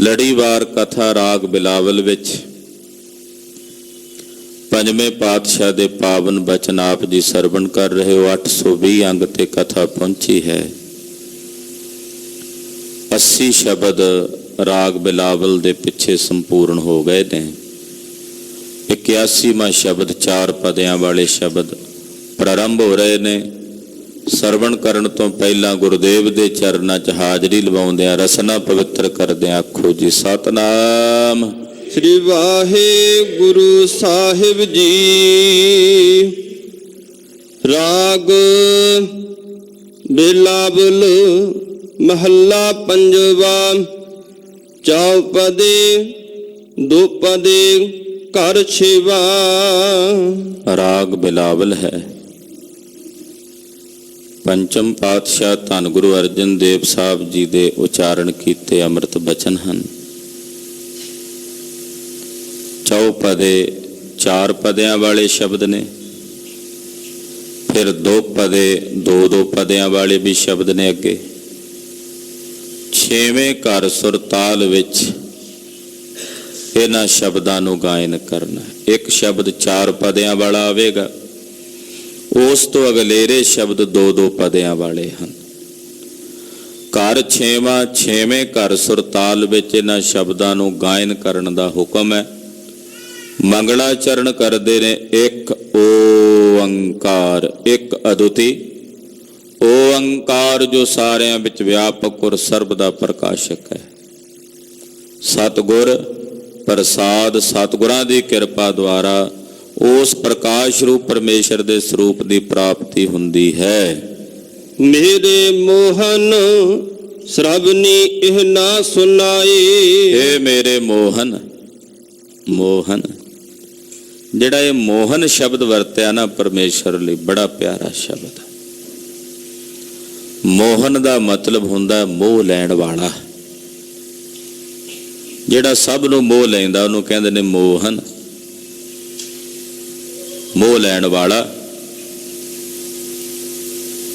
ਲੜੀਵਾਰ ਕਥਾ ਰਾਗ ਬਿਲਾਵਲ ਵਿੱਚ ਪੰਜਵੇਂ ਪਾਤਸ਼ਾਹ ਦੇ ਪਾਵਨ ਬਚਨ ਆਪ ਜੀ ਸਰਵਣ ਕਰ ਰਹੇ ਹੋ। 820 ਅੰਗ ਤੇ ਕਥਾ ਪਹੁੰਚੀ ਹੈ। 80 ਸ਼ਬਦ ਰਾਗ ਬਿਲਾਵਲ ਦੇ ਪਿੱਛੇ ਸੰਪੂਰਨ ਹੋ ਗਏ ਨੇ। 81ਵਾਂ ਸ਼ਬਦ 4 ਪਦਿਆਂ ਵਾਲੇ ਸ਼ਬਦ ਪ੍ਰਾਰੰਭ ਹੋ ਰਹੇ ਨੇ। ਸਰਵਣ ਕਰਨ ਤੋਂ ਪਹਿਲਾਂ ਗੁਰਦੇਵ ਦੇ ਚਰਨਾਂ 'ਚ ਹਾਜ਼ਰੀ ਲਵਾਉਂਦਿਆਂ ਰਸਨਾ ਪਵਿੱਤਰ ਕਰਦਿਆਂ ਆਖੋ ਜੀ ਸਤਨਾਮ ਸ੍ਰੀ ਵਾਹਿਗੁਰੂ ਸਾਹਿਬ ਜੀ। ਰਾਗ ਬਿਲਾਵਲ ਮਹੱਲਾ ਪੰਜਵਾ। ਚੌਪਦੇ ਦੁਪਦੇ ਘਰ ਛੇਵਾ। ਰਾਗ ਬਿਲਾਵਲ ਹੈ। ਪੰਚਮ ਪਾਤਸ਼ਾਹ ਧੰਨ ਗੁਰੂ ਅਰਜਨ ਦੇਵ ਸਾਹਿਬ ਜੀ ਦੇ ਉਚਾਰਨ ਕੀਤੇ ਅੰਮ੍ਰਿਤ ਬਚਨ ਹਨ। ਚੌਪਦੇ 4 ਪਦਿਆਂ ਵਾਲੇ ਸ਼ਬਦ ਨੇ, ਫਿਰ 2 ਪਦੇ 2 ਪਦਿਆਂ ਵਾਲੇ ਵੀ ਸ਼ਬਦ ਨੇ। ਅੱਗੇ 6ਵੇਂ ਘਰ ਸੁਰ ਤਾਲ ਵਿੱਚ ਇਹਨਾਂ ਸ਼ਬਦਾਂ ਨੂੰ ਗਾਇਨ ਕਰਨਾ। ਇੱਕ ਸ਼ਬਦ 4 ਪਦਿਆਂ ਵਾਲਾ ਆਵੇਗਾ, ਉਸ ਤੋਂ ਅਗਲੇਰੇ ਸ਼ਬਦ 2 ਪਦਿਆਂ ਵਾਲੇ ਹਨ। ਘਰ 6ਵੇਂ ਘਰ ਸੁਰ ਤਾਲ ਵਿੱਚ ਇਹਨਾਂ ਸ਼ਬਦਾਂ ਨੂੰ ਗਾਇਨ ਕਰਨ ਦਾ ਹੁਕਮ ਹੈ। ਮੰਗਲਾਚਰਨ ਕਰਦੇ ਨੇ ਇੱਕ ਓੰਕਾਰ, ਇੱਕ ਅਦੁੱਤੀ ਓੰਕਾਰ ਜੋ ਸਾਰਿਆਂ ਵਿੱਚ ਵਿਆਪਕ ਔਰ ਸਰਬ ਦਾ ਪ੍ਰਕਾਸ਼ਕ ਹੈ। ਸਤਿਗੁਰ ਪ੍ਰਸਾਦ, ਸਤਿਗੁਰਾਂ ਦੀ ਕਿਰਪਾ ਦੁਆਰਾ ਉਸ ਪ੍ਰਕਾਸ਼ ਰੂਪ ਪਰਮੇਸ਼ਰ ਦੇ ਸਰੂਪ ਦੀ ਪ੍ਰਾਪਤੀ ਹੁੰਦੀ ਹੈ। ਮੇਰੇ ਮੋਹਨ ਸਰਬਨੀ ਇਹ ਨਾ ਸੁਨਾਏ। ਇਹ ਮੇਰੇ ਮੋਹਨ, ਮੋਹਨ ਜਿਹੜਾ ਇਹ ਮੋਹਨ ਸ਼ਬਦ ਵਰਤਿਆ ਨਾ ਪਰਮੇਸ਼ਰ ਲਈ, ਬੜਾ ਪਿਆਰਾ ਸ਼ਬਦ ਹੈ। ਮੋਹਨ ਦਾ ਮਤਲਬ ਹੁੰਦਾ ਮੋਹ ਲੈਣ ਵਾਲਾ। ਜਿਹੜਾ ਸਭ ਨੂੰ ਮੋਹ ਲੈਂਦਾ ਉਹਨੂੰ ਕਹਿੰਦੇ ਨੇ ਮੋਹਨ। ਮੋਹ ਲੈਣ ਵਾਲਾ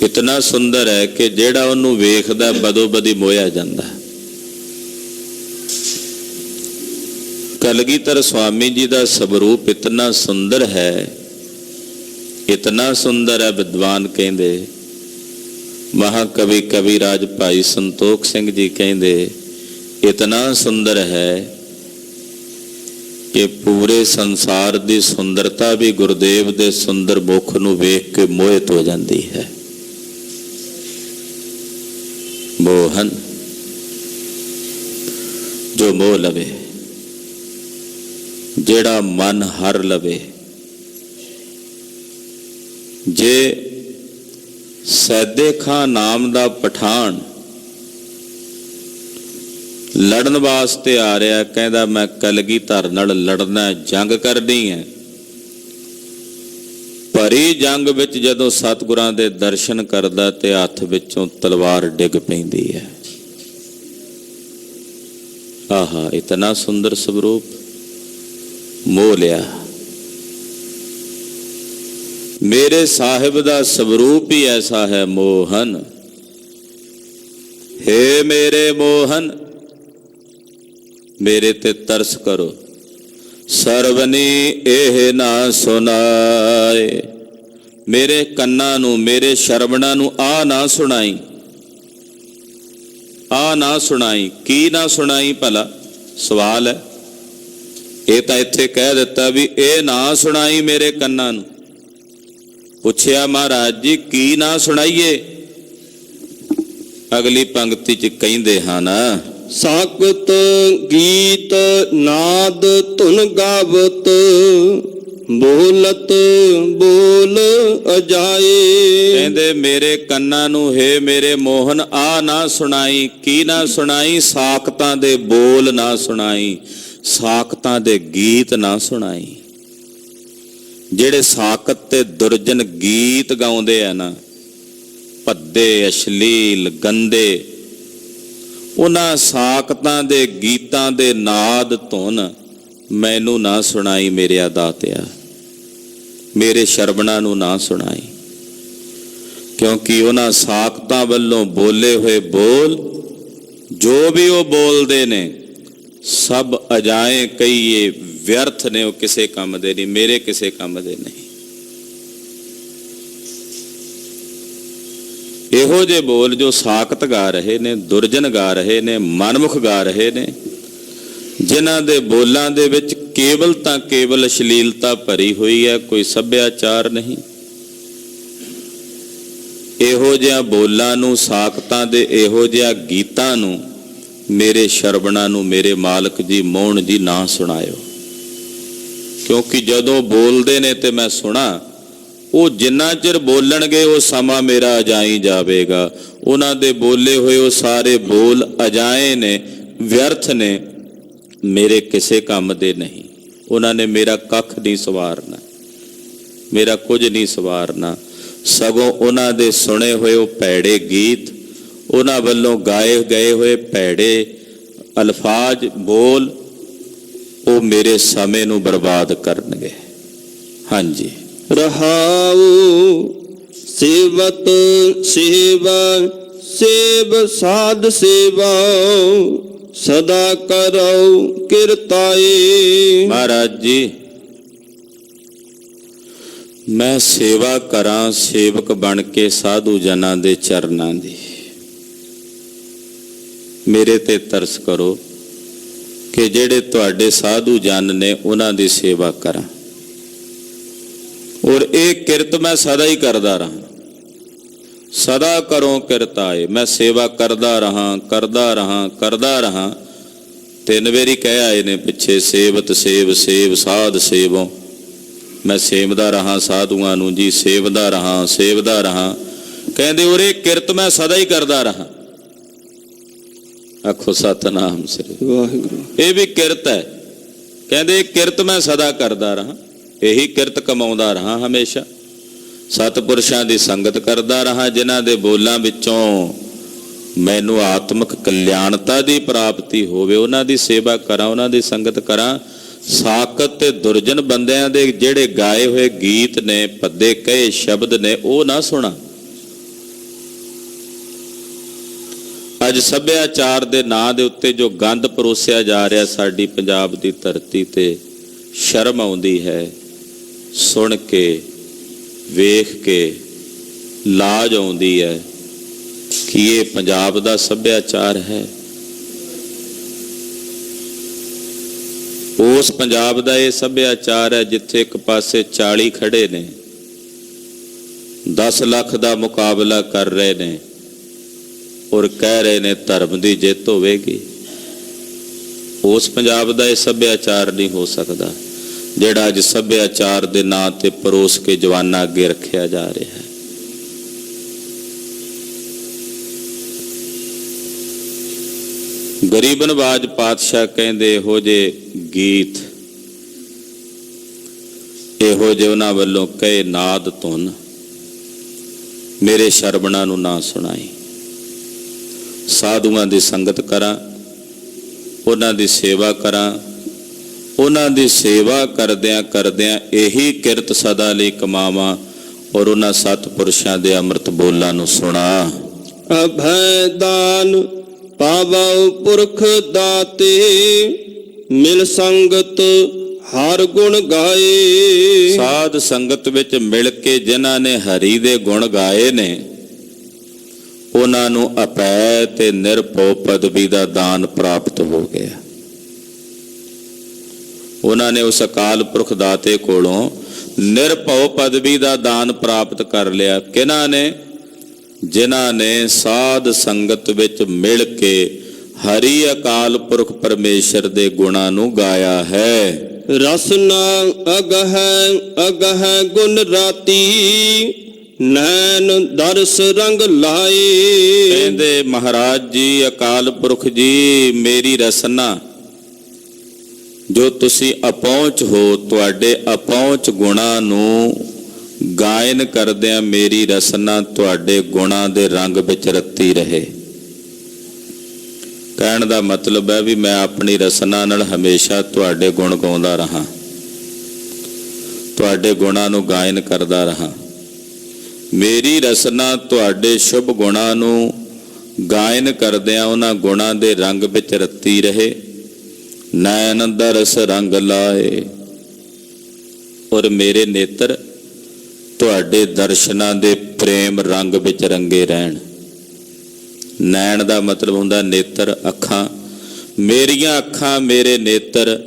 ਇਤਨਾ ਸੁੰਦਰ ਹੈ ਕਿ ਜਿਹੜਾ ਉਹਨੂੰ ਵੇਖਦਾ ਬਦੋ ਬਦੀ ਮੋਹਿਆ ਜਾਂਦਾ। ਕਲਗੀਧਰ ਸਵਾਮੀ ਜੀ ਦਾ ਸਵਰੂਪ ਇਤਨਾ ਸੁੰਦਰ ਹੈ, ਇਤਨਾ ਸੁੰਦਰ ਹੈ। ਵਿਦਵਾਨ ਕਹਿੰਦੇ, ਮਹਾਕਵੀ ਕਵੀਰਾਜ ਭਾਈ ਸੰਤੋਖ ਸਿੰਘ ਜੀ ਕਹਿੰਦੇ ਇਤਨਾ ਸੁੰਦਰ ਹੈ ਕਿ ਪੂਰੇ ਸੰਸਾਰ ਦੀ ਸੁੰਦਰਤਾ ਵੀ ਗੁਰਦੇਵ ਦੇ ਸੁੰਦਰ ਮੁਖ ਨੂੰ ਵੇਖ ਕੇ ਮੋਹਿਤ ਹੋ ਜਾਂਦੀ ਹੈ। ਮੋਹਨ ਜੋ ਮੋਹ ਲਵੇ, ਜਿਹੜਾ ਮਨ ਹਰ ਲਵੇ। ਜੇ ਸੈਦੇ ਖਾਂ ਨਾਮ ਦਾ ਪਠਾਨ ਲੜਨ ਵਾਸਤੇ ਆ ਰਿਹਾ, ਕਹਿੰਦਾ ਮੈਂ ਕਲਗੀਧਰ ਨਾਲ ਲੜਨਾ, ਜੰਗ ਕਰਨੀ ਹੈ। ਭਰੀ ਜੰਗ ਵਿੱਚ ਜਦੋਂ ਸਤਿਗੁਰਾਂ ਦੇ ਦਰਸ਼ਨ ਕਰਦਾ ਤੇ ਹੱਥ ਵਿੱਚੋਂ ਤਲਵਾਰ ਡਿੱਗ ਪੈਂਦੀ ਹੈ। ਆਹਾ, ਇਤਨਾ ਸੁੰਦਰ ਸਵਰੂਪ ਮੋਹ ਲਿਆ। ਮੇਰੇ ਸਾਹਿਬ ਦਾ ਸਵਰੂਪ ਹੀ ਐਸਾ ਹੈ ਮੋਹਨ। ਹੇ ਮੇਰੇ ਮੋਹਨ, ਮੇਰੇ ਤੇ ਤਰਸ ਕਰੋ। ਸਰਵਨੀ ਇਹ ਨਾ ਸੁਨਾਏ, ਮੇਰੇ ਕੰਨਾਂ ਨੂੰ, ਮੇਰੇ ਸ਼ਰਵਣਾਂ ਨੂੰ ਆ ਨਾ ਸੁਣਾਈ, ਆ ਨਾ ਸੁਣਾਈ। ਕੀ ਨਾ ਸੁਣਾਈ ਭਲਾ? ਸਵਾਲ ਹੈ। ਇਹ ਤਾਂ ਇੱਥੇ ਕਹਿ ਦਿੱਤਾ ਵੀ ਇਹ ਨਾ ਸੁਣਾਈ ਮੇਰੇ ਕੰਨਾਂ ਨੂੰ। ਪੁੱਛਿਆ ਮਹਾਰਾਜ ਜੀ ਕੀ ਨਾ ਸੁਣਾਈਏ? ਅਗਲੀ ਪੰਕਤੀ 'ਚ ਕਹਿੰਦੇ ਹਨ, ਸਾਕਤ ਗੀਤ ਨਾਦ ਧੁਨ ਗਾਵਤ ਬੋਲਤ ਬੋਲ ਅਜਾਏ। ਕਹਿੰਦੇ ਮੇਰੇ ਕੰਨਾਂ ਨੂੰ ਹੇ ਮੇਰੇ ਮੋਹਨ ਆ ਨਾ ਸੁਣਾਈ। ਕੀ ਨਾ ਸੁਣਾਈ? ਸਾਕਤਾਂ ਦੇ ਬੋਲ ਨਾ ਸੁਣਾਈ, ਸਾਕਤਾਂ ਦੇ ਗੀਤ ਨਾ ਸੁਣਾਈ। ਜਿਹੜੇ ਸਾਕਤ ਤੇ ਦੁਰਜਨ ਗੀਤ ਗਾਉਂਦੇ ਆ ਨਾ, ਭੱਦੇ ਅਸ਼ਲੀਲ ਗੰਦੇ, ਉਹਨਾਂ ਸਾਕਤਾਂ ਦੇ ਗੀਤਾਂ ਦੇ ਨਾਦ ਧੁਨ ਮੈਨੂੰ ਨਾ ਸੁਣਾਈ ਮੇਰਿਆ ਦਾਤਿਆ। ਮੇਰੇ ਸ਼ਰਵਣਾਂ ਨੂੰ ਨਾ ਸੁਣਾਈ, ਕਿਉਂਕਿ ਉਹਨਾਂ ਸਾਕਤਾਂ ਵੱਲੋਂ ਬੋਲੇ ਹੋਏ ਬੋਲ ਜੋ ਵੀ ਉਹ ਬੋਲਦੇ ਨੇ ਸਭ ਅਜਾਏ ਕਹੀਏ ਵਿਅਰਥ ਨੇ, ਉਹ ਕਿਸੇ ਕੰਮ ਦੇ ਨਹੀਂ, ਮੇਰੇ ਕਿਸੇ ਕੰਮ ਦੇ ਨਹੀਂ। ਇਹੋ ਜਿਹੇ ਬੋਲ ਜੋ ਸਾਕਤ ਗਾ ਰਹੇ ਨੇ, ਦੁਰਜਨ ਗਾ ਰਹੇ ਨੇ, ਮਨਮੁਖ ਗਾ ਰਹੇ ਨੇ, ਜਿਨ੍ਹਾਂ ਦੇ ਬੋਲਾਂ ਦੇ ਵਿੱਚ ਕੇਵਲ ਤਾਂ ਕੇਵਲ ਅਸ਼ਲੀਲਤਾ ਭਰੀ ਹੋਈ ਹੈ, ਕੋਈ ਸੱਭਿਆਚਾਰ ਨਹੀਂ। ਇਹੋ ਜਿਹਾ ਬੋਲਾਂ ਨੂੰ, ਸਾਕਤਾਂ ਦੇ ਇਹੋ ਜਿਹਾ ਗੀਤਾਂ ਨੂੰ, ਮੇਰੇ ਸ਼ਰਵਣਾ ਨੂੰ ਮੇਰੇ ਮਾਲਕ ਜੀ, ਮੋਹਣ ਜੀ ਨਾ ਸੁਣਾਇਓ। ਕਿਉਂਕਿ ਜਦੋਂ ਬੋਲਦੇ ਨੇ ਤੇ ਮੈਂ ਸੁਣਾ, ਉਹ ਜਿੰਨਾ ਚਿਰ ਬੋਲਣਗੇ ਉਹ ਸਮਾਂ ਮੇਰਾ ਅਜਾਈ ਜਾਵੇਗਾ। ਉਹਨਾਂ ਦੇ ਬੋਲੇ ਹੋਏ ਉਹ ਸਾਰੇ ਬੋਲ ਅਜਾਏ ਨੇ, ਵਿਅਰਥ ਨੇ, ਮੇਰੇ ਕਿਸੇ ਕੰਮ ਦੇ ਨਹੀਂ। ਉਹਨਾਂ ਨੇ ਮੇਰਾ ਕੱਖ ਨਹੀਂ ਸਵਾਰਨਾ, ਮੇਰਾ ਕੁਝ ਨਹੀਂ ਸਵਾਰਨਾ। ਸਗੋਂ ਉਹਨਾਂ ਦੇ ਸੁਣੇ ਹੋਏ ਉਹ ਭੈੜੇ ਗੀਤ, ਉਹਨਾਂ ਵੱਲੋਂ ਗਾਏ ਗਏ ਹੋਏ ਭੈੜੇ ਅਲਫਾਜ਼ ਬੋਲ, ਉਹ ਮੇਰੇ ਸਮੇਂ ਨੂੰ ਬਰਬਾਦ ਕਰਨਗੇ। ਹਾਂਜੀ। ਰਹਾਉ ਸੇਵਤ ਸੇਵਾ ਸੇਵ ਸਾਧ ਸੇਵਾ ਸਦਾ ਕਰਉ ਕਿਰਤਾਏ। ਮਹਾਰਾਜ ਜੀ, ਮੈਂ ਸੇਵਾ ਕਰਾਂ ਸੇਵਕ ਬਣ ਕੇ ਸਾਧੂ ਜਨਾਂ ਦੇ ਚਰਨਾਂ ਦੀ। ਮੇਰੇ ਤੇ ਤਰਸ ਕਰੋ ਕਿ ਜਿਹੜੇ ਤੁਹਾਡੇ ਸਾਧੂ ਜਨ ਨੇ ਉਹਨਾਂ ਦੀ ਸੇਵਾ ਕਰਾਂ, ਔਰ ਇਹ ਕਿਰਤ ਮੈਂ ਸਦਾ ਹੀ ਕਰਦਾ ਰਹਾਂ। ਸਦਾ ਕਰੋ ਕਿਰਤਾਏ, ਮੈਂ ਸੇਵਾ ਕਰਦਾ ਰਹਾਂ, ਕਰਦਾ ਰਹਾਂ, ਕਰਦਾ ਰਹਾਂ। 3 ਵਾਰੀ ਕਹਿ ਆਏ ਨੇ ਪਿੱਛੇ, ਸੇਵਤ ਸੇਵ ਸੇਵ ਸਾਧ ਸੇਵੋ। ਮੈਂ ਸੇਵਦਾ ਰਹਾਂ ਸਾਧੂਆਂ ਨੂੰ ਜੀ, ਸੇਵਦਾ ਰਹਾਂ, ਸੇਵਦਾ ਰਹਾਂ। ਕਹਿੰਦੇ ਔਰ ਇਹ ਕਿਰਤ ਮੈਂ ਸਦਾ ਹੀ ਕਰਦਾ ਰਹਾਂ। ਆਖੋ ਸਤਿਨਾਮ ਸ੍ਰੀ ਵਾਹਿਗੁਰੂ। ਇਹ ਵੀ ਕਿਰਤ ਹੈ। ਕਹਿੰਦੇ ਕਿਰਤ ਮੈਂ ਸਦਾ ਕਰਦਾ ਰਹਾਂ, ਇਹੀ ਕਿਰਤ ਕਮਾਉਂਦਾ ਰਹਾਂ ਹਮੇਸ਼ਾ। ਸਤਿਪੁਰਸ਼ਾਂ ਦੀ ਸੰਗਤ ਕਰਦਾ ਰਹਾਂ, ਜਿਨ੍ਹਾਂ ਦੇ ਬੋਲਾਂ ਵਿੱਚੋਂ ਮੈਨੂੰ ਆਤਮਿਕ ਕਲਿਆਣਤਾ ਦੀ ਪ੍ਰਾਪਤੀ ਹੋਵੇ, ਉਹਨਾਂ ਦੀ ਸੇਵਾ ਕਰਾਂ, ਉਹਨਾਂ ਦੀ ਸੰਗਤ ਕਰਾਂ। ਸਾਕਤ ਤੇ ਦੁਰਜਨ ਬੰਦਿਆਂ ਦੇ ਜਿਹੜੇ ਗਾਏ ਹੋਏ ਗੀਤ ਨੇ, ਭੱਦੇ ਕਹੇ ਸ਼ਬਦ ਨੇ, ਉਹ ਨਾ ਸੁਣਾ। ਅੱਜ ਸੱਭਿਆਚਾਰ ਦੇ ਨਾਂ ਦੇ ਉੱਤੇ ਜੋ ਗੰਦ ਪਰੋਸਿਆ ਜਾ ਰਿਹਾ ਸਾਡੀ ਪੰਜਾਬ ਦੀ ਧਰਤੀ ਤੇ, ਸ਼ਰਮ ਆਉਂਦੀ ਹੈ ਸੁਣ ਕੇ, ਵੇਖ ਕੇ ਲਾਜ ਆਉਂਦੀ ਹੈ ਕਿ ਇਹ ਪੰਜਾਬ ਦਾ ਸੱਭਿਆਚਾਰ ਹੈ। ਉਸ ਪੰਜਾਬ ਦਾ ਇਹ ਸੱਭਿਆਚਾਰ ਹੈ ਜਿੱਥੇ ਇੱਕ ਪਾਸੇ 40 ਖੜੇ ਨੇ, 10 ਲੱਖ ਦਾ ਮੁਕਾਬਲਾ ਕਰ ਰਹੇ ਨੇ, ਔਰ ਕਹਿ ਰਹੇ ਨੇ ਧਰਮ ਦੀ ਜਿੱਤ ਹੋਵੇਗੀ। ਉਸ ਪੰਜਾਬ ਦਾ ਇਹ ਸੱਭਿਆਚਾਰ ਨਹੀਂ ਹੋ ਸਕਦਾ ਜਿਹੜਾ ਅੱਜ ਸੱਭਿਆਚਾਰ ਦੇ ਨਾਂ ਤੇ ਪਰੋਸ ਕੇ ਜਵਾਨਾਂ ਅੱਗੇ ਰੱਖਿਆ ਜਾ ਰਿਹਾ ਹੈ। ਗਰੀਬ ਨਵਾਜ ਪਾਤਸ਼ਾਹ ਕਹਿੰਦੇ ਇਹੋ ਜਿਹੇ ਗੀਤ, ਇਹੋ ਜਿਹੇ ਉਹਨਾਂ ਵੱਲੋਂ ਕਹੇ ਨਾਦ ਧੁਨ ਮੇਰੇ ਸ਼ਰਵਣਾ ਨੂੰ ਨਾ ਸੁਣਾਈ। ਸਾਧੂਆਂ ਦੀ ਸੰਗਤ ਕਰਾਂ, ਉਹਨਾਂ ਦੀ ਸੇਵਾ ਕਰਾਂ, ਉਹਨਾਂ ਦੀ ਸੇਵਾ ਕਰਦਿਆਂ ਕਰਦਿਆਂ ਇਹੀ ਕਿਰਤ ਸਦਾ ਲਈ ਕਮਾਵਾਂ, ਔਰ ਉਹਨਾਂ ਸਤਿਪੁਰਸ਼ਾਂ ਦੇ ਅੰਮ੍ਰਿਤ ਬੋਲਾਂ ਨੂੰ ਸੁਣਾ। ਅਭੈ ਦਾਨ ਪਾਵਉ ਪੁਰਖ ਦਾਤੇ, ਮਿਲ ਸੰਗਤ ਹਰ ਗੁਣ ਗਾਏ। ਸਾਧ ਸੰਗਤ ਵਿੱਚ ਮਿਲ ਕੇ ਜਿਨ੍ਹਾਂ ਨੇ ਹਰੀ ਦੇ ਗੁਣ ਗਾਏ ਨੇ, ਉਹਨਾਂ ਨੂੰ ਅਪੈ ਤੇ ਨਿਰਭਉ ਪਦਵੀ ਦਾ ਦਾਨ ਪ੍ਰਾਪਤ ਹੋ ਗਿਆ। ਉਹਨਾਂ ਨੇ ਉਸ ਅਕਾਲ ਪੁਰਖ ਦਾਤੇ ਕੋਲੋਂ ਨਿਰਭਉ ਪਦਵੀ ਦਾ ਦਾਨ ਪ੍ਰਾਪਤ ਕਰ ਲਿਆ। ਕਿਹਨਾਂ ਨੇ? ਜਿਨ੍ਹਾਂ ਨੇ ਸਾਧ ਸੰਗਤ ਵਿੱਚ ਮਿਲ ਕੇ ਹਰੀ ਅਕਾਲ ਪੁਰਖ ਪਰਮੇਸ਼ਰ ਦੇ ਗੁਣਾਂ ਨੂੰ ਗਾਇਆ ਹੈ। ਰਸਨਾ ਅਗਹਿ ਅਗਹਿ ਗੁਣ ਰਾਤੀ, ਨੈਣ ਦਰਸ ਰੰਗ ਲਾਏ। ਕਹਿੰਦੇ ਮਹਾਰਾਜ ਜੀ, ਅਕਾਲ ਪੁਰਖ ਜੀ, ਮੇਰੀ ਰਸਨਾ ਜੋ ਤੁਸੀਂ ਅਪਹੁੰਚ ਹੋ, ਤੁਹਾਡੇ ਅਪਹੁੰਚ ਗੁਣਾਂ ਨੂੰ ਗਾਇਨ ਕਰਦਿਆਂ ਮੇਰੀ ਰਸਨਾ ਤੁਹਾਡੇ ਗੁਣਾਂ ਦੇ ਰੰਗ ਵਿੱਚ ਰੱਤੀ ਰਹੇ। ਕਹਿਣ ਦਾ ਮਤਲਬ ਹੈ ਵੀ ਮੈਂ ਆਪਣੀ ਰਸਨਾ ਨਾਲ ਹਮੇਸ਼ਾ ਤੁਹਾਡੇ ਗੁਣ ਗਾਉਂਦਾ ਰਹਾ, ਤੁਹਾਡੇ ਗੁਣਾਂ ਨੂੰ ਗਾਇਨ ਕਰਦਾ ਰਹਾ। ਮੇਰੀ ਰਸਨਾ ਤੁਹਾਡੇ ਸ਼ੁਭ ਗੁਣਾਂ ਨੂੰ ਗਾਇਨ ਕਰਦਿਆਂ ਉਹਨਾਂ ਗੁਣਾਂ ਦੇ ਰੰਗ ਵਿੱਚ ਰੱਤੀ ਰਹੇ। ਨੈਣ ਦਰਸ ਰੰਗ ਲਾਏ। ਔਰ ਮੇਰੇ ਨੇਤਰ ਤੁਹਾਡੇ ਦਰਸ਼ਨਾਂ ਦੇ ਪ੍ਰੇਮ ਰੰਗ ਵਿੱਚ ਰੰਗੇ ਰਹਿਣ। ਨੈਣ ਦਾ ਮਤਲਬ ਹੁੰਦਾ ਨੇਤਰ, ਅੱਖਾਂ। ਮੇਰੀਆਂ ਅੱਖਾਂ, ਮੇਰੇ ਨੇਤਰ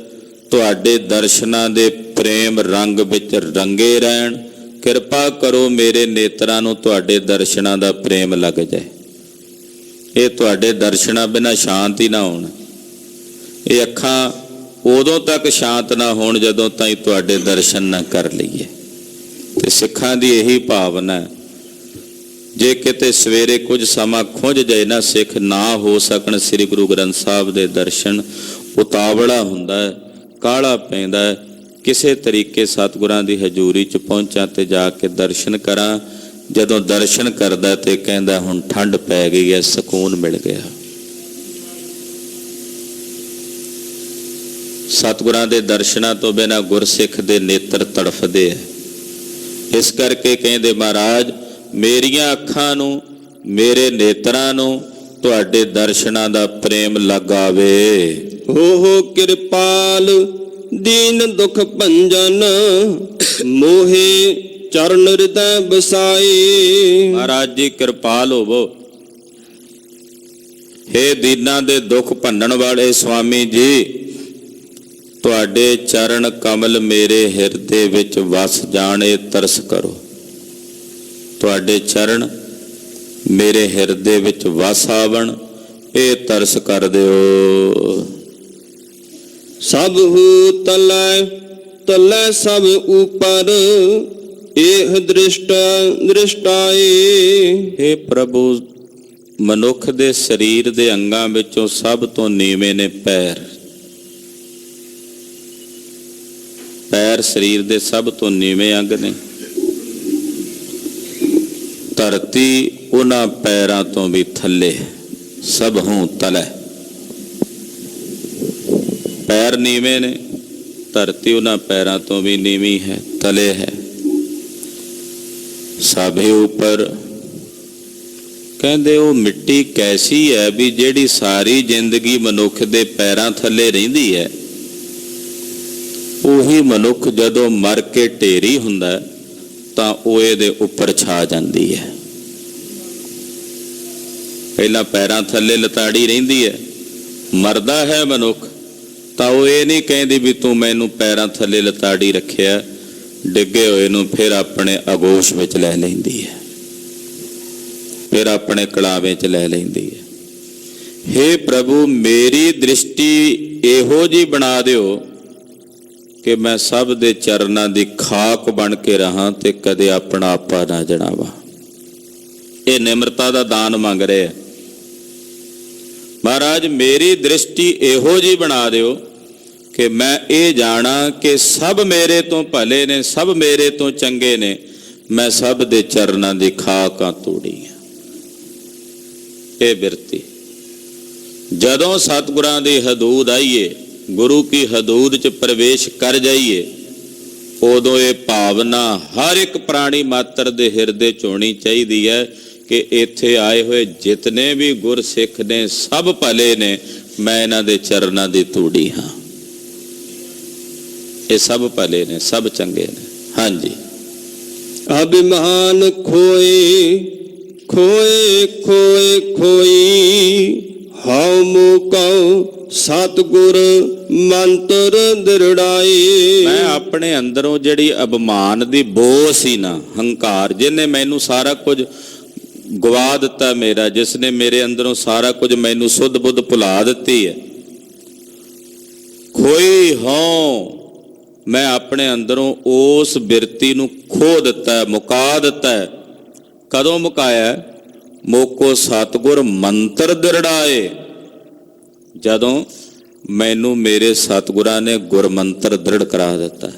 ਤੁਹਾਡੇ ਦਰਸ਼ਨਾਂ ਦੇ ਪ੍ਰੇਮ ਰੰਗ ਵਿੱਚ ਰੰਗੇ ਰਹਿਣ। ਕਿਰਪਾ ਕਰੋ ਮੇਰੇ ਨੇਤਰਾਂ ਨੂੰ ਤੁਹਾਡੇ ਦਰਸ਼ਨਾਂ ਦਾ ਪ੍ਰੇਮ ਲੱਗ ਜਾਏ। ਇਹ ਤੁਹਾਡੇ ਦਰਸ਼ਨਾਂ ਬਿਨਾਂ ਸ਼ਾਂਤ ਹੀ ਨਾ ਹੋਣ। ਇਹ ਅੱਖਾਂ ਉਦੋਂ ਤੱਕ ਸ਼ਾਂਤ ਨਾ ਹੋਣ ਜਦੋਂ ਤਾਈਂ ਤੁਹਾਡੇ ਦਰਸ਼ਨ ਨਾ ਕਰ ਲਈਏ। ਤੇ ਸਿੱਖਾਂ ਦੀ ਇਹੀ ਭਾਵਨਾ ਹੈ, ਜੇ ਕਿਤੇ ਸਵੇਰੇ ਕੁਝ ਸਮਾਂ ਖੁੰਝ ਜਾਏ ਨਾ, ਸਿੱਖ ਨਾ ਹੋ ਸਕਣ ਸ੍ਰੀ ਗੁਰੂ ਗ੍ਰੰਥ ਸਾਹਿਬ ਦੇ ਦਰਸ਼ਨ, ਉਤਾਵਲਾ ਹੁੰਦਾ ਹੈ, ਕਾਹਲਾ ਪੈਂਦਾ ਹੈ, ਕਿਸੇ ਤਰੀਕੇ ਸਤਿਗੁਰਾਂ ਦੀ ਹਜ਼ੂਰੀ 'ਚ ਪਹੁੰਚਾਂ ਤੇ ਜਾ ਕੇ ਦਰਸ਼ਨ ਕਰਾਂ। ਜਦੋਂ ਦਰਸ਼ਨ ਕਰਦਾ ਤੇ ਕਹਿੰਦਾ ਹੁਣ ਠੰਡ ਪੈ ਗਈ ਹੈ, ਸਕੂਨ ਮਿਲ ਗਿਆ। ਸਤਿਗੁਰਾਂ ਦੇ ਦਰਸ਼ਨਾਂ ਤੋਂ ਬਿਨਾਂ ਗੁਰਸਿੱਖ ਦੇ ਨੇਤਰ ਤੜਫਦੇ ਹੈ। ਇਸ ਕਰਕੇ ਕਹਿੰਦੇ ਮਹਾਰਾਜ, ਮੇਰੀਆਂ ਅੱਖਾਂ ਨੂੰ, ਮੇਰੇ ਨੇਤਰਾਂ ਨੂੰ ਤੁਹਾਡੇ ਦਰਸ਼ਨਾਂ ਦਾ ਪ੍ਰੇਮ ਲੱਗ ਆਵੇ। ਹੋ ਕਿਰਪਾਲ ਦੀਨ ਦੁਖ ਭੰਜਨ, ਮੋਹੇ ਚਰਨ ਹਿਰਦੈ ਬਸਾਏ। ਮਹਾਰਾਜ ਜੀ ਕਿਰਪਾਲ ਹੋਵੋ। ਹੇ ਦੀਨਾਂ ਦੇ ਦੁੱਖ ਭੰਨਣ ਵਾਲੇ ਸੁਆਮੀ ਜੀ, ਤੁਹਾਡੇ ਚਰਨ ਕਮਲ ਮੇਰੇ ਹਿਰਦੇ ਵਿੱਚ ਵਸ ਜਾਣ, ਇਹ ਤਰਸ ਕਰੋ। ਤੁਹਾਡੇ ਚਰਨ ਮੇਰੇ ਹਿਰਦੇ ਵਿੱਚ ਵਸ ਆਵਣ, ਇਹ ਤਰਸ ਕਰ ਦਿਓ। ਸਭ ਹੂ ਤਲੈ ਤਲੈ ਸਭ ਉਪਰ, ਇਹ ਦ੍ਰਿਸ਼ਟਾਏ। हे ਪ੍ਰਭੂ, ਮਨੁੱਖ ਦੇ ਸਰੀਰ ਦੇ ਅੰਗਾਂ ਵਿੱਚੋਂ ਸਭ ਤੋਂ ਨੀਵੇਂ ਨੇ ਪੈਰ। ਪੈਰ ਸਰੀਰ ਦੇ ਸਭ ਤੋਂ ਨੀਵੇਂ ਅੰਗ ਨੇ। ਧਰਤੀ ਉਹਨਾਂ ਪੈਰਾਂ ਤੋਂ ਵੀ ਥੱਲੇ। ਸਭ ਹੂੰ ਤਲੈ, ਪੈਰ ਨੀਵੇਂ ਨੇ, ਧਰਤੀ ਉਹਨਾਂ ਪੈਰਾਂ ਤੋਂ ਵੀ ਨੀਵੀਂ ਹੈ, ਤਲੇ ਹੈ। ਸਭੇ ਉੱਪਰ, ਕਹਿੰਦੇ ਉਹ ਮਿੱਟੀ ਕੈਸੀ ਹੈ ਵੀ ਜਿਹੜੀ ਸਾਰੀ ਜ਼ਿੰਦਗੀ ਮਨੁੱਖ ਦੇ ਪੈਰਾਂ ਥੱਲੇ ਰਹਿੰਦੀ ਹੈ। ਉਹੀ ਮਨੁੱਖ ਜਦੋਂ ਮਰ ਕੇ ਢੇਰੀ ਹੁੰਦਾ ਤਾਂ ਉਹ ਇਹਦੇ ਉੱਪਰ ਛਾ ਜਾਂਦੀ ਹੈ। ਪਹਿਲਾਂ ਪੈਰਾਂ ਥੱਲੇ ਲਤਾੜੀ ਰਹਿੰਦੀ ਹੈ, ਮਰਦਾ ਹੈ ਮਨੁੱਖ ਤਾਂ ਉਹ ਇਹ ਨਹੀਂ ਕਹਿੰਦੀ ਵੀ ਤੂੰ ਮੈਨੂੰ ਪੈਰਾਂ ਥੱਲੇ ਲਤਾੜੀ ਰੱਖਿਆ। ਡਿੱਗੇ ਹੋਏ ਨੂੰ ਫਿਰ ਆਪਣੇ ਆਗੋਸ਼ ਵਿੱਚ ਲੈ ਲੈਂਦੀ ਹੈ, ਫਿਰ ਆਪਣੇ ਕਲਾਵੇ 'ਚ ਲੈ ਲੈਂਦੀ ਹੈ। ਹੇ ਪ੍ਰਭੂ, ਮੇਰੀ ਦ੍ਰਿਸ਼ਟੀ ਇਹੋ ਜਿਹੀ ਬਣਾ ਦਿਓ ਕਿ ਮੈਂ ਸਭ ਦੇ ਚਰਨਾਂ ਦੀ ਖਾਕ ਬਣ ਕੇ ਰਹਾਂ ਤੇ ਕਦੇ ਆਪਣਾ ਆਪਾ ਨਾ ਜਣਾਵਾਂ। ਇਹ ਨਿਮਰਤਾ ਦਾ ਦਾਨ ਮੰਗ ਰਹੇ ਆ। ਮਹਾਰਾਜ, ਮੇਰੀ ਦ੍ਰਿਸ਼ਟੀ ਇਹੋ ਜਿਹੀ ਬਣਾ ਦਿਓ ਕਿ ਮੈਂ ਇਹ ਜਾਣਾ ਕਿ ਸਭ ਮੇਰੇ ਤੋਂ ਭਲੇ ਨੇ, ਸਭ ਮੇਰੇ ਤੋਂ ਚੰਗੇ ਨੇ। ਮੈਂ ਸਭ ਦੇ ਚਰਨਾਂ ਦੀ ਖਾਕਾਂ ਤੋੜੀ ਆ। ਇਹ ਬਿਰਤੀ ਜਦੋਂ ਸਤਿਗੁਰਾਂ ਦੀ ਹਦੂਦ ਆਈਏ, ਗੁਰੂ ਕੀ ਹਦੂਦ 'ਚ ਪ੍ਰਵੇਸ਼ ਕਰ ਜਾਈਏ, ਉਦੋਂ ਇਹ ਭਾਵਨਾ ਹਰ ਇੱਕ ਪ੍ਰਾਣੀ ਮਾਤਰ ਦੇ ਹਿਰਦੇ 'ਚ ਹੋਣੀ ਚਾਹੀਦੀ ਹੈ ਕਿ ਇੱਥੇ ਆਏ ਹੋਏ ਜਿਤਨੇ ਵੀ ਗੁਰਸਿੱਖ ਨੇ ਸਭ ਭਲੇ ਨੇ, ਮੈਂ ਇਹਨਾਂ ਦੇ ਚਰਨਾਂ ਦੀ ਧੂੜੀ ਹਾਂ। ਇਹ ਸਭ ਭਲੇ ਨੇ, ਸਭ ਚੰਗੇ ਨੇ। ਹਾਂਜੀ। ਅਭਿਮਾਨ ਖੋਏ ਖੋਏ ਖੋਏ ਖੋਈ, ਹਉ ਮੁਕਉ ਸਤਿਗੁਰ ਮੰਤਰ ਦ੍ਰਿੜਾਈ। ਮੈਂ ਆਪਣੇ ਅੰਦਰੋਂ ਜਿਹੜੀ ਅਭਿਮਾਨ ਦੀ ਬੋ ਸੀ ਨਾ, ਹੰਕਾਰ, ਜਿਹਨੇ ਮੈਨੂੰ ਸਾਰਾ ਕੁਝ ਗਵਾ ਦਿੱਤਾ ਮੇਰਾ, ਜਿਸ ਨੇ ਮੇਰੇ ਅੰਦਰੋਂ ਸਾਰਾ ਕੁਝ ਮੈਨੂੰ ਸੁੱਧ ਬੁੱਧ ਭੁਲਾ ਦਿੱਤੀ ਹੈ, ਖੋਈ ਹਉ, ਮੈਂ ਆਪਣੇ ਅੰਦਰੋਂ ਉਸ ਬਿਰਤੀ ਨੂੰ ਖੋ ਦਿੱਤਾ, ਮੁਕਾ ਦਿੱਤਾ। ਕਦੋਂ ਮੁਕਾਇਆ? ਮੋਕੋ ਸਤਿਗੁਰ ਮੰਤਰ ਦ੍ਰਿੜਾਏ, ਜਦੋਂ ਮੈਨੂੰ ਮੇਰੇ ਸਤਿਗੁਰਾਂ ਨੇ ਗੁਰਮੰਤਰ ਦ੍ਰਿੜ ਕਰਾ ਦਿੱਤਾ।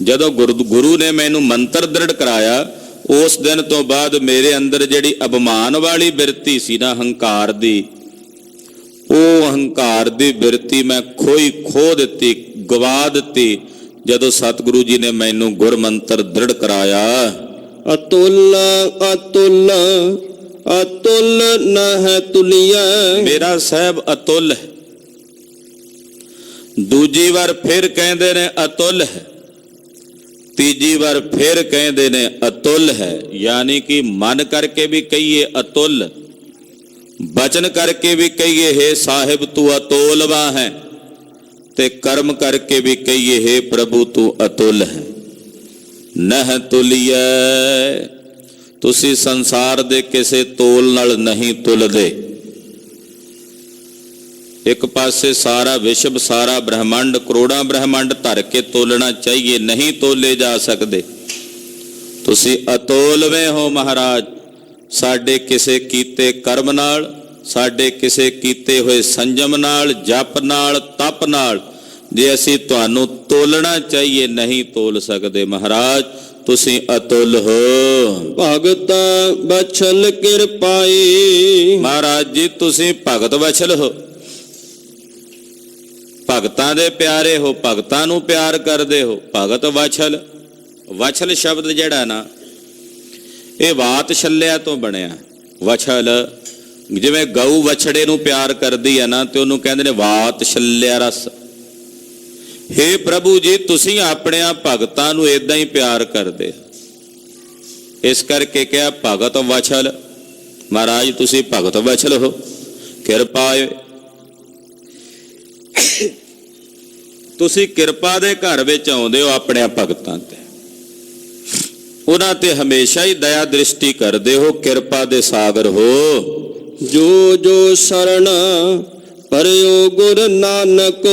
ਜਦੋਂ ਗੁਰੂ ਨੇ ਮੈਨੂੰ ਮੰਤਰ ਦ੍ਰਿੜ ਕਰਾਇਆ, ਉਸ ਦਿਨ ਤੋਂ ਬਾਅਦ ਮੇਰੇ ਅੰਦਰ ਜਿਹੜੀ ਅਭਿਮਾਨ ਵਾਲੀ ਬਿਰਤੀ ਸੀ ਨਾ, ਹੰਕਾਰ ਦੀ, ਉਹ ਹੰਕਾਰ ਦੀ ਬਿਰਤੀ ਮੈਂ ਖੋ ਦਿੱਤੀ, ਗਵਾ ਦਿੱਤੀ। ਜਦੋਂ ਸਤਿਗੁਰੂ ਜੀ ਨੇ ਮੈਨੂੰ ਗੁਰਮੰਤਰ ਦ੍ਰਿੜ ਕਰਾਇਆ। ਅਤੁੱਲ ਅਤੁੱਲ ਅਤੁਲ ਨਹਿ ਤੁਲੀਐ। ਮੇਰਾ ਸਾਹਿਬ ਅਤੁੱਲ ਹੈ। ਦੂਜੀ ਵਾਰ ਫਿਰ ਕਹਿੰਦੇ ਨੇ ਅਤੁੱਲ ਹੈ, ਤੀਜੀ ਵਾਰ ਫਿਰ ਕਹਿੰਦੇ ਨੇ ਅਤੁੱਲ ਹੈ। ਯਾਨੀ ਕਿ ਮਨ ਕਰਕੇ ਵੀ ਕਹੀਏ ਅਤੁੱਲ, ਬਚਨ ਕਰਕੇ ਵੀ ਕਹੀਏ ਹੈ ਸਾਹਿਬ ਤੂੰ ਅਤੋਲਵਾ ਹੈ, ਤੇ ਕਰਮ ਕਰਕੇ ਵੀ ਕਹੀਏ ਹੈ ਪ੍ਰਭੂ ਤੂੰ ਅਤੁੱਲ ਹੈ। ਨਹਿ ਤੁਲੀਐ, ਤੁਸੀਂ ਸੰਸਾਰ ਦੇ ਕਿਸੇ ਤੋਲ ਨਾਲ ਨਹੀਂ ਤੁਲਦੇ। ਇੱਕ ਪਾਸੇ ਸਾਰਾ ਵਿਸ਼ਵ, ਸਾਰਾ ਬ੍ਰਹਿਮੰਡ, ਕਰੋੜਾਂ ਬ੍ਰਹਿਮੰਡ ਧਰ ਕੇ ਤੋਲਣਾ ਚਾਹੀਏ, ਨਹੀਂ ਤੋਲੇ ਜਾ ਸਕਦੇ। ਤੁਸੀਂ ਅਤੋਲਵੇਂ ਹੋ ਮਹਾਰਾਜ। ਸਾਡੇ ਕਿਸੇ ਕੀਤੇ ਕਰਮ ਨਾਲ, ਸਾਡੇ ਕਿਸੇ ਕੀਤੇ ਹੋਏ ਸੰਜਮ ਨਾਲ, ਜਪ ਨਾਲ, ਤਪ ਨਾਲ ਜੇ ਅਸੀਂ ਤੁਹਾਨੂੰ ਤੋਲਣਾ ਚਾਹੀਏ, ਨਹੀਂ ਤੋਲ ਸਕਦੇ ਮਹਾਰਾਜ। ਤੁਸੀਂ ਅਤੁੱਲ ਹੋ। ਭਗਤ ਬਛਲ ਕਿਰਪਾਈ। ਮਹਾਰਾਜ ਜੀ ਤੁਸੀਂ ਭਗਤ ਵਛਲ ਹੋ, ਭਗਤਾਂ ਦੇ ਪਿਆਰੇ ਹੋ, ਭਗਤਾਂ ਨੂੰ ਪਿਆਰ ਕਰਦੇ ਹੋ। ਭਗਤ ਵਛਲ, ਵਛਲ ਸ਼ਬਦ ਜਿਹੜਾ ਨਾ ਇਹ ਵਾਤ ਛੱਲਿਆ ਤੋਂ ਬਣਿਆ। ਵਛਲ ਜਿਵੇਂ ਗਊ ਵਛੜੇ ਨੂੰ ਪਿਆਰ ਕਰਦੀ ਹੈ ਨਾ, ਤੇ ਉਹਨੂੰ ਕਹਿੰਦੇ ਨੇ ਵਾਤ ਛੱਲਿਆ ਰਸ। ਹੇ ਪ੍ਰਭੂ ਜੀ ਤੁਸੀਂ ਆਪਣਿਆਂ ਭਗਤਾਂ ਨੂੰ ਏਦਾਂ ਹੀ ਪਿਆਰ ਕਰਦੇ ਹੋ, ਇਸ ਕਰਕੇ ਕਿਹਾ ਭਗਤ ਵਛਲ। ਮਹਾਰਾਜ ਤੁਸੀਂ ਭਗਤ ਵਛਲ ਹੋ, ਕਿਰਪਾ। ਤੁਸੀਂ ਕਿਰਪਾ ਦੇ ਘਰ ਵਿੱਚ ਆਉਂਦੇ ਹੋ ਆਪਣਿਆਂ ਭਗਤਾਂ ਤੇ, ਉਹਨਾਂ ਤੇ ਹਮੇਸ਼ਾ ਹੀ ਦਇਆ ਦ੍ਰਿਸ਼ਟੀ ਕਰਦੇ ਹੋ, ਕਿਰਪਾ ਦੇ ਸਾਗਰ ਹੋ। ਜੋ ਜੋ ਸਰਣ ਪਰਿਓ ਗੁਰ ਨਾਨਕ,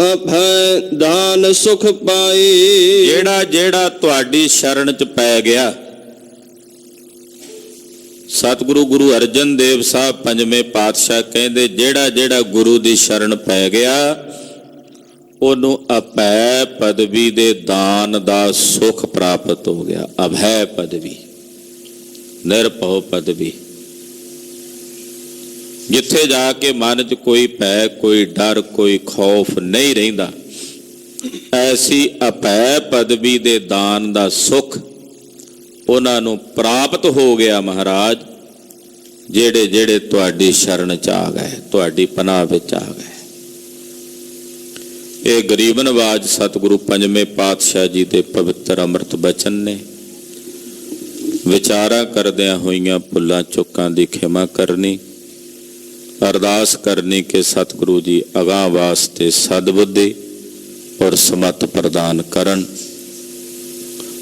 ਅਭੈ ਦਾਨ ਸੁਖ ਪਾਏ। ਜਿਹੜਾ ਜਿਹੜਾ ਤੁਹਾਡੀ ਸ਼ਰਨ ਚ ਪੈ ਗਿਆ, ਸਤਿਗੁਰੂ ਗੁਰੂ ਅਰਜਨ ਦੇਵ ਸਾਹਿਬ ਪੰਜਵੇਂ ਪਾਤਸ਼ਾਹ ਕਹਿੰਦੇ ਜਿਹੜਾ ਜਿਹੜਾ ਗੁਰੂ ਦੀ ਸ਼ਰਨ ਪੈ ਗਿਆ ਉਹਨੂੰ ਅਭੈ ਪਦਵੀ ਦੇ ਦਾਨ ਦਾ ਸੁਖ ਪ੍ਰਾਪਤ ਹੋ ਗਿਆ। ਅਭੈ ਪਦਵੀ, ਨਿਰਭਉ ਪਦਵੀ, ਜਿੱਥੇ ਜਾ ਕੇ ਮਨ 'ਚ ਕੋਈ ਭੈ, ਕੋਈ ਡਰ, ਕੋਈ ਖੌਫ ਨਹੀਂ ਰਹਿੰਦਾ, ਐਸੀ ਅਭੈ ਪਦਵੀ ਦੇ ਦਾਨ ਦਾ ਸੁਖ ਉਹਨਾਂ ਨੂੰ ਪ੍ਰਾਪਤ ਹੋ ਗਿਆ ਮਹਾਰਾਜ, ਜਿਹੜੇ ਜਿਹੜੇ ਤੁਹਾਡੀ ਸ਼ਰਨ 'ਚ ਆ ਗਏ, ਤੁਹਾਡੀ ਪਨਾਹ ਵਿੱਚ ਆ ਗਏ। ਇਹ ਗਰੀਬ ਨਵਾਜ ਸਤਿਗੁਰੂ ਪੰਜਵੇਂ ਪਾਤਸ਼ਾਹ ਜੀ ਦੇ ਪਵਿੱਤਰ ਅੰਮ੍ਰਿਤ ਬਚਨ ਨੇ। ਵਿਚਾਰਾਂ ਕਰਦਿਆਂ ਹੋਈਆਂ ਭੁੱਲਾਂ ਚੁੱਕਾਂ ਦੀ ਖਿਮਾ ਕਰਨੀ, ਅਰਦਾਸ ਕਰਨੀ ਕਿ ਸਤਿਗੁਰੂ ਜੀ ਅਗਾਂਹ ਵਾਸਤੇ ਸਦਬੁੱਧੀ ਔਰ ਸਮਤ ਪ੍ਰਦਾਨ ਕਰਨ।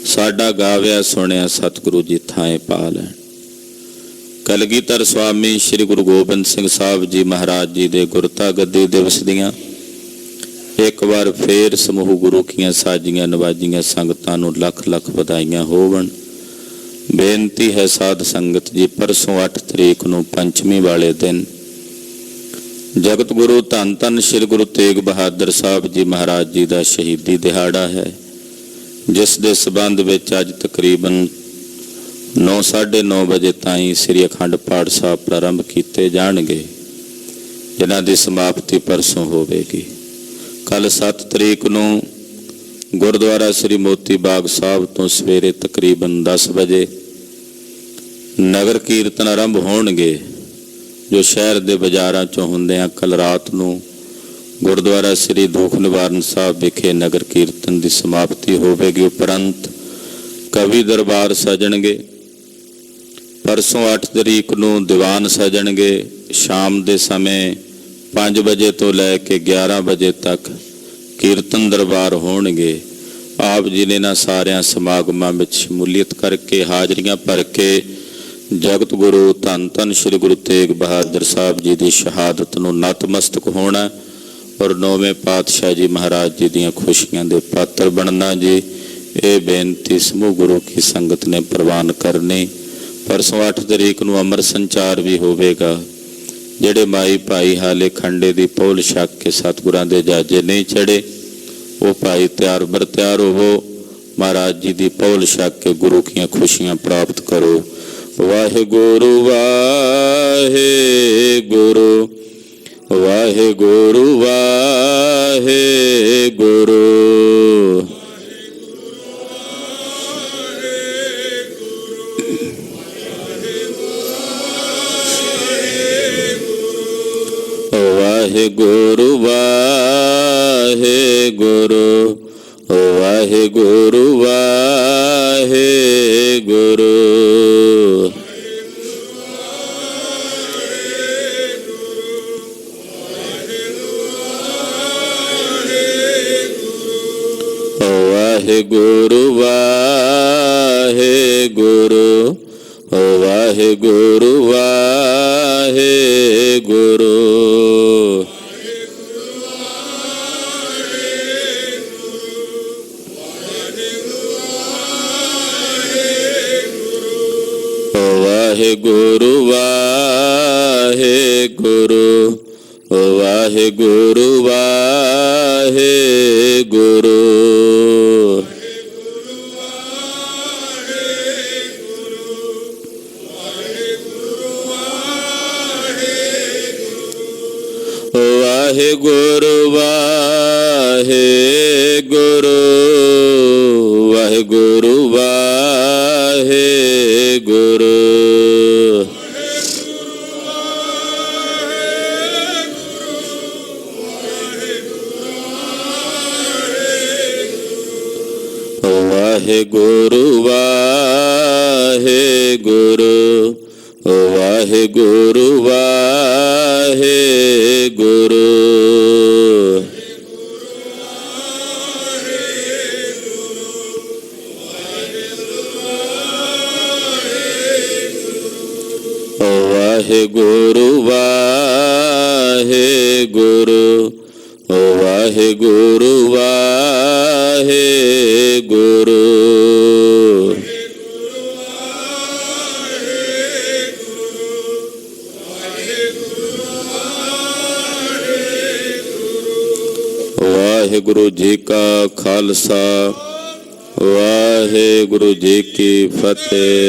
ਸਾਡਾ ਗਾਵਿਆ ਸੁਣਿਆ ਸਤਿਗੁਰੂ ਜੀ ਥਾਂ ਪਾ ਲੈਣ। ਕਲਗੀਧਰ ਸਵਾਮੀ ਸ੍ਰੀ ਗੁਰੂ ਗੋਬਿੰਦ ਸਿੰਘ ਸਾਹਿਬ ਜੀ ਮਹਾਰਾਜ ਜੀ ਦੇ ਗੁਰਤਾ ਗੱਦੀ ਦਿਵਸ ਦੀਆਂ ਇੱਕ ਵਾਰ ਫੇਰ ਸਮੂਹ ਗੁਰੂ ਕੀਆਂ ਸਾਜੀਆਂ ਨਵਾਜੀਆਂ ਸੰਗਤਾਂ ਨੂੰ ਲੱਖ ਲੱਖ ਵਧਾਈਆਂ ਹੋਵਣ। ਬੇਨਤੀ ਹੈ ਸਾਧ ਸੰਗਤ ਜੀ, ਪਰਸੋਂ 8 ਤਰੀਕ ਨੂੰ ਪੰਚਮੀ ਵਾਲੇ ਦਿਨ ਜਗਤ ਗੁਰੂ ਧੰਨ ਧੰਨ ਸ੍ਰੀ ਗੁਰੂ ਤੇਗ ਬਹਾਦਰ ਸਾਹਿਬ ਜੀ ਮਹਾਰਾਜ ਜੀ ਦਾ ਸ਼ਹੀਦੀ ਦਿਹਾੜਾ ਹੈ, ਜਿਸ ਦੇ ਸਬੰਧ ਵਿੱਚ ਅੱਜ ਤਕਰੀਬਨ 9:30 ਵਜੇ ਤਾਈਂ ਸ੍ਰੀ ਅਖੰਡ ਪਾਠ ਸਾਹਿਬ ਪ੍ਰਾਰੰਭ ਕੀਤੇ ਜਾਣਗੇ, ਜਿਨ੍ਹਾਂ ਦੀ ਸਮਾਪਤੀ ਪਰਸੋਂ ਹੋਵੇਗੀ। ਕੱਲ 7 ਤਰੀਕ ਨੂੰ ਗੁਰਦੁਆਰਾ ਸ੍ਰੀ ਮੋਤੀ ਬਾਗ ਸਾਹਿਬ ਤੋਂ ਸਵੇਰੇ ਤਕਰੀਬਨ 10 ਵਜੇ ਨਗਰ ਕੀਰਤਨ ਆਰੰਭ ਹੋਣਗੇ, ਜੋ ਸ਼ਹਿਰ ਦੇ ਬਾਜ਼ਾਰਾਂ ਚੋਂ ਹੁੰਦੇ ਆ। ਕੱਲ ਰਾਤ ਨੂੰ ਗੁਰਦੁਆਰਾ ਸ੍ਰੀ ਦੁਖ ਨਿਵਾਰਨ ਸਾਹਿਬ ਵਿਖੇ ਨਗਰ ਕੀਰਤਨ ਦੀ ਸਮਾਪਤੀ ਹੋਵੇਗੀ। ਉਪਰੰਤ ਕਵੀ ਦਰਬਾਰ ਸਜਣਗੇ। ਪਰਸੋਂ 8 ਤਰੀਕ ਨੂੰ ਦੀਵਾਨ ਸਜਣਗੇ। ਸ਼ਾਮ ਦੇ ਸਮੇਂ 5 ਵਜੇ ਤੋਂ ਲੈ ਕੇ 11 ਵਜੇ ਤੱਕ ਕੀਰਤਨ ਦਰਬਾਰ ਹੋਣਗੇ। ਆਪ ਜੀ ਨੇ ਇਹਨਾਂ ਸਾਰਿਆਂ ਸਮਾਗਮਾਂ ਵਿੱਚ ਸ਼ਮੂਲੀਅਤ ਕਰਕੇ, ਹਾਜ਼ਰੀਆਂ ਭਰ ਕੇ ਜਗਤ ਗੁਰੂ ਧੰਨ ਧੰਨ ਸ੍ਰੀ ਗੁਰੂ ਤੇਗ ਬਹਾਦਰ ਸਾਹਿਬ ਜੀ ਦੀ ਸ਼ਹਾਦਤ ਨੂੰ ਨਤਮਸਤਕ ਹੋਣਾ ਔਰ 9ਵੇਂ ਪਾਤਸ਼ਾਹ ਜੀ ਮਹਾਰਾਜ ਜੀ ਦੀਆਂ ਖੁਸ਼ੀਆਂ ਦੇ ਪਾਤਰ ਬਣਨਾ ਜੀ। ਇਹ ਬੇਨਤੀ ਸਮੂਹ ਗੁਰੂ ਕੀ ਸੰਗਤ ਨੇ ਪ੍ਰਵਾਨ ਕਰਨੀ। ਪਰਸੋਂ 8 ਤਰੀਕ ਨੂੰ ਅਮਰ ਸੰਚਾਰ ਵੀ ਹੋਵੇਗਾ। ਜਿਹੜੇ ਮਾਈ ਭਾਈ ਹਾਲੇ ਖੰਡੇ ਦੀ ਪੌਲ ਛਕ ਕੇ ਸਤਿਗੁਰਾਂ ਦੇ ਜਾਜੇ ਨਹੀਂ ਚੜੇ, ਉਹ ਭਾਈ ਤਿਆਰ ਬਰ ਤਿਆਰ ਹੋਵੋ। ਮਹਾਰਾਜ ਜੀ ਦੀ ਪੌਲ ਛਕ ਕੇ ਗੁਰੂ ਦੀਆਂ ਖੁਸ਼ੀਆਂ ਪ੍ਰਾਪਤ ਕਰੋ। ਵਾਹਿਗੁਰੂ ਵਾਹਿਗੁਰੂ ਵਾਹਿਗੁਰੂ ਵਾਹਿਗੁਰੂ। ਵਾਹਿਗੁਰੂ ਵਾਹਿਗੁਰੂ ਵਾਹਿਗੁਰੂ ਵਾਹਿਗੁਰੂ। ਵਾਹਿਗੁਰੂ ਵਾਹਿਗੁਰੂ ਵਾਹਿਗੁਰੂ ਵਾਹਿਗੁਰੂ। ਵਾਹਿਗੁਰੂ ਵਾਹਿਗੁਰੂ ਵਾਹਿਗੁਰੂ ਵਾਹਿਗੁਰੂ। ਵਾਹਿਗੁਰੂ ਵਾਹਿਗੁਰੂ ਵਾਹਿਗੁਰੂ ਵਾਹਿਗੁਰੂ। ਵਾਹਿਗੁਰੂ ਵਾਹਿਗੁਰੂ ਵਾਹਿਗੁਰੂ ਵਾਹਿਗੁਰੂ। ਵਾਹਿਗੁਰੂ ਵਾਹਿਗੁਰੂ ਵਾਹਿਗੁਰੂ ਵਾਹਿਗੁਰੂ। ਵਾਹਿਗੁਰੂ ਜੀ ਕਾ ਖਾਲਸਾ ਵਾਹਿਗੁਰੂ ਜੀ ਕੀ ਫਤਿਹ।